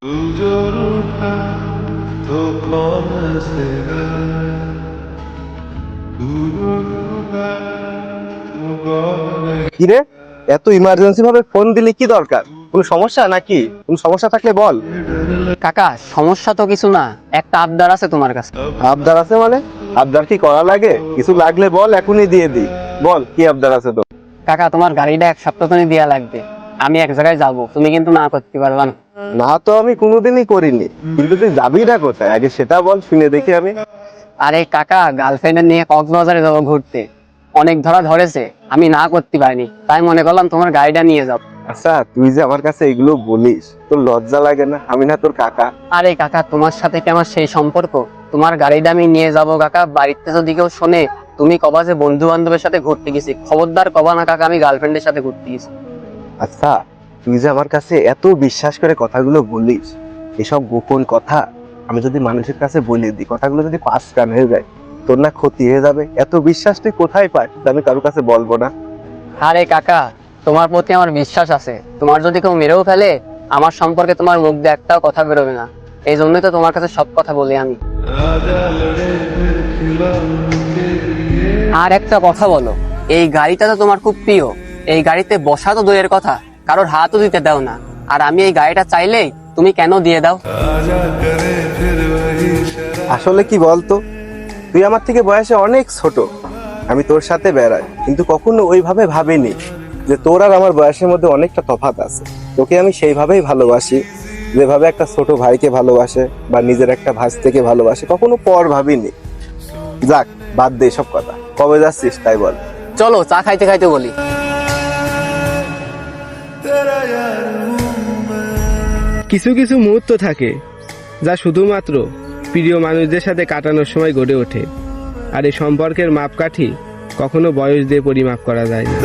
কিরে, এত ইমার্জেন্সি ভাবে ফোন দিলি, কি দরকার? কোনো সমস্যা নাকি? কোনো সমস্যা থাকলে বল। কাকা, সমস্যা তো কিছু না, একটা আবদার আছে তোমার কাছে। আবদার আছে মানে? আবদার কি করা লাগে? কিছু লাগলে বল, এখনই দিয়ে দিই। বল, কি আবদার আছে তো? কাকা, তোমার গাড়িটা এক সপ্তাহ ধরে দেয়া লাগবে। আমি এক জায়গায় যাব, তুমি কিন্তু না করতে পারবা না। না তো আমি কোনোদিনই করিনি, কিন্তু তুই যাবি না কোথায় আগে সেটা বল, শুনে দেখি আমি। আরে কাকা, গার্লফ্রেন্ডের নিয়ে কক্সবাজারে যাবো ঘুরতে। অনেক ধরেছে, আমি না করতে পারিনি, তাই মনে করলাম তোমার গাড়িটা নিয়ে যাও। আচ্ছা, তুই যে আমার কাছে এগুলো বলিস, তোর লজ্জা লাগে না? আমি না তোর কাকা? আরে কাকা, তোমার সাথে কি আমার সেই সম্পর্ক? তোমার গাড়িটা আমি নিয়ে যাব কাকা। বাড়িতে যদি কেউ শোনে তুমি কবা যে বন্ধু বান্ধবের সাথে ঘুরতে গেছি, খবরদার কবা না কাকা আমি গার্লফ্রেন্ডের সাথে ঘুরতে গেছি। আচ্ছা, তুই যে আমার কাছে এত বিশ্বাস করে কথাগুলো বলিস, এসব গোপন কথা আমি যদি মানুষের কাছে বলে দিই, কথাগুলো যদি পাস কান হয়ে যায়, তোর না ক্ষতি হয়ে যাবে? এত বিশ্বাস তুই কোথায় পাস যে আমি কারোর কাছে বলবো না? আরে কাকা, তোমার প্রতি আমার বিশ্বাস আছে। তোমার যদি কেউ মেরেও ফেলে, আমার সম্পর্কে তোমার মুখ দিয়ে একটাও কথা বেরোবে না। এই জন্যই তো তোমার কাছে সব কথা বলি আমি। আর একটা কথা বলো, এই গাড়িটা তো তোমার খুব প্রিয়। এই গাড়িতে বসা তো দূরের কথা, কারোর হাতও দিতে দাও না। আর আমি এই গাড়িটা চাইলেই তুমি কেন দিয়ে দাও? আসলে কি বলতো, তুই আমার থেকে বয়সে অনেক ছোট। আমি তোর সাথে বেড়াই, কিন্তু কখনো ওইভাবে ভাবিনি যে তোর আর আমার বয়সের মধ্যে অনেকটা তফাৎ আছে। তোকে আমি সেইভাবেই ভালোবাসি, যেভাবে একটা ছোট ভাইকে ভালোবাসে বা নিজের একটা ভাস্তিকে ভালোবাসে, কখনো পর ভাবিনি। যাক, বাদ দে সব কথা। কবে যাচ্ছিস তাই বল? চলো চা খাইতে খাইতে বলি। কিছু কিছু মুহূর্ত থাকে যা শুধুমাত্র প্রিয় মানুষদের সাথে কাটানোর সময় গড়ে ওঠে, আর এই সম্পর্কের মাপকাঠি কখনো বয়স দিয়ে পরিমাপ করা যায় না।